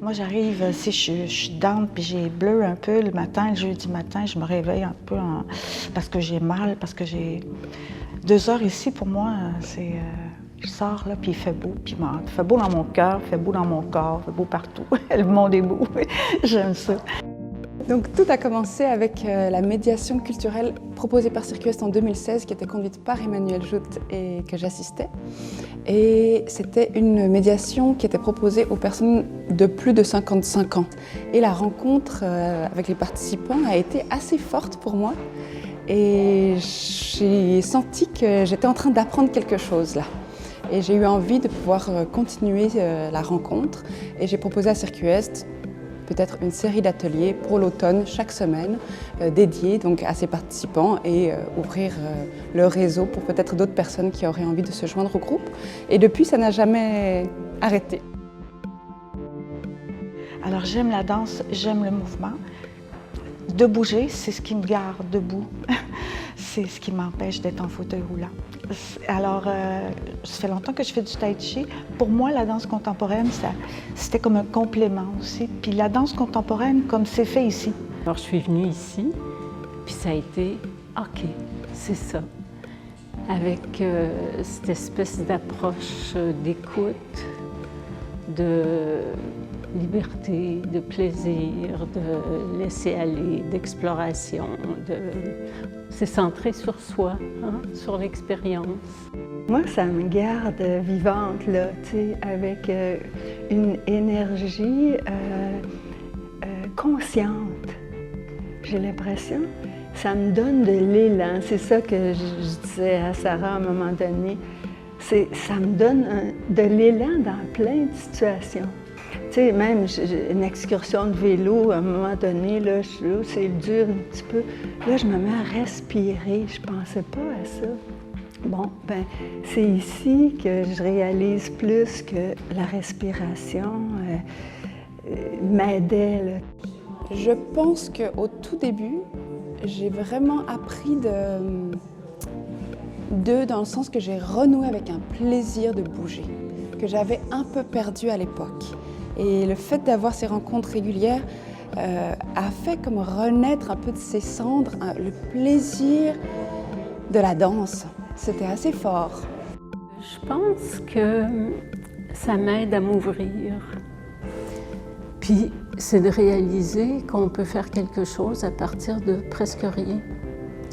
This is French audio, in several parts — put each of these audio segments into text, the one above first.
Moi, j'arrive, si je suis down, puis j'ai bleu un peu le matin, le jeudi matin, je me réveille un peu parce que j'ai mal, parce que j'ai 2 heures ici, pour moi, c'est... je sors là, puis il fait beau, puis il fait beau dans mon cœur, il fait beau dans mon corps, il fait beau partout. Le monde est beau, j'aime ça. Donc tout a commencé avec la médiation culturelle proposée par Circuest en 2016, qui était conduite par Emmanuel Jout et que j'assistais. Et c'était une médiation qui était proposée aux personnes de plus de 55 ans. Et la rencontre avec les participants a été assez forte pour moi. Et j'ai senti que j'étais en train d'apprendre quelque chose là. Et j'ai eu envie de pouvoir continuer la rencontre. Et j'ai proposé à Circuest peut-être une série d'ateliers pour l'automne chaque semaine dédiés donc à ces participants et ouvrir le réseau pour peut-être d'autres personnes qui auraient envie de se joindre au groupe. Et depuis, ça n'a jamais arrêté. Alors j'aime la danse, j'aime le mouvement. De bouger, c'est ce qui me garde debout. C'est ce qui m'empêche d'être en fauteuil roulant. Alors, ça fait longtemps que je fais du tai chi. Pour moi, la danse contemporaine, c'était comme un complément aussi. Puis la danse contemporaine, comme c'est fait ici. Alors, je suis venue ici, puis ça a été « OK, c'est ça ». Avec cette espèce d'approche d'écoute, de liberté, de plaisir, de laisser aller, d'exploration. C'est centré sur soi, hein, sur l'expérience. Moi, ça me garde vivante, là, tu sais, avec une énergie consciente. J'ai l'impression, ça me donne de l'élan. C'est ça que je disais à Sarah à un moment donné. Ça me donne de l'élan dans plein de situations. Tu sais, même une excursion de vélo, à un moment donné, là, c'est dur un petit peu. Là, je me mets à respirer. Je ne pensais pas à ça. Bon, ben, c'est ici que je réalise plus que la respiration m'aidait, là. Je pense qu'au tout début, j'ai vraiment appris d'eux dans le sens que j'ai renoué avec un plaisir de bouger, que j'avais un peu perdu à l'époque. Et le fait d'avoir ces rencontres régulières a fait comme renaître un peu de ses cendres, le plaisir de la danse. C'était assez fort. Je pense que ça m'aide à m'ouvrir. Puis c'est de réaliser qu'on peut faire quelque chose à partir de presque rien.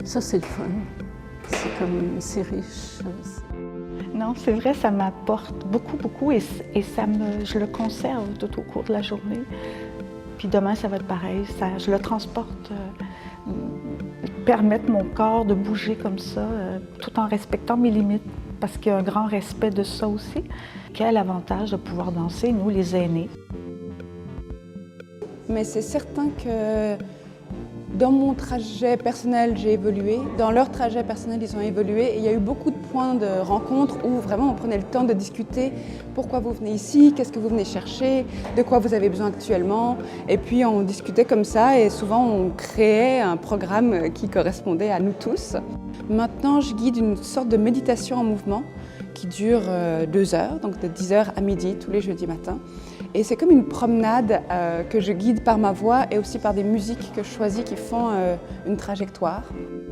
Ça, c'est le fun. C'est riche. Non, c'est vrai, ça m'apporte beaucoup, beaucoup et je le conserve tout au cours de la journée. Puis demain, ça va être pareil, je le transporte, permettre mon corps de bouger comme ça, tout en respectant mes limites, parce qu'il y a un grand respect de ça aussi. Quel avantage de pouvoir danser, nous, les aînés. Mais c'est certain que dans mon trajet personnel, j'ai évolué. Dans leur trajet personnel, ils ont évolué. Et il y a eu beaucoup de points de rencontre où vraiment on prenait le temps de discuter pourquoi vous venez ici, qu'est-ce que vous venez chercher, de quoi vous avez besoin actuellement. Et puis on discutait comme ça et souvent on créait un programme qui correspondait à nous tous. Maintenant, je guide une sorte de méditation en mouvement qui dure 2 heures, donc de 10h à midi tous les jeudis matins. Et c'est comme une promenade que je guide par ma voix et aussi par des musiques que je choisis qui font une trajectoire.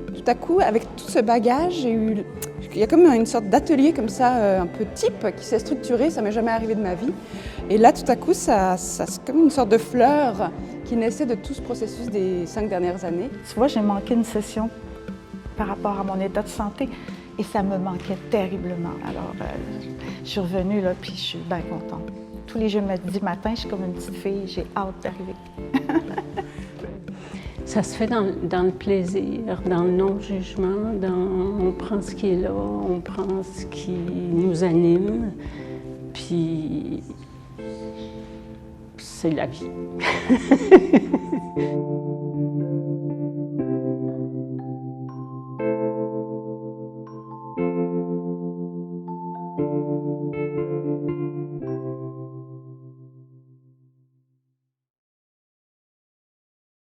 Tout à coup, avec tout ce bagage, il y a comme une sorte d'atelier comme ça, un peu type, qui s'est structuré, ça m'est jamais arrivé de ma vie. Et là, tout à coup, c'est comme une sorte de fleur qui naissait de tout ce processus des 5 dernières années. Tu vois, j'ai manqué une session par rapport à mon état de santé et ça me manquait terriblement. Alors, je suis revenue là, puis je suis bien contente. Tous les jeudis matin, je suis comme une petite fille, j'ai hâte d'arriver. Ça se fait dans le plaisir, dans le non-jugement, on prend ce qui est là, on prend ce qui nous anime, puis c'est la vie.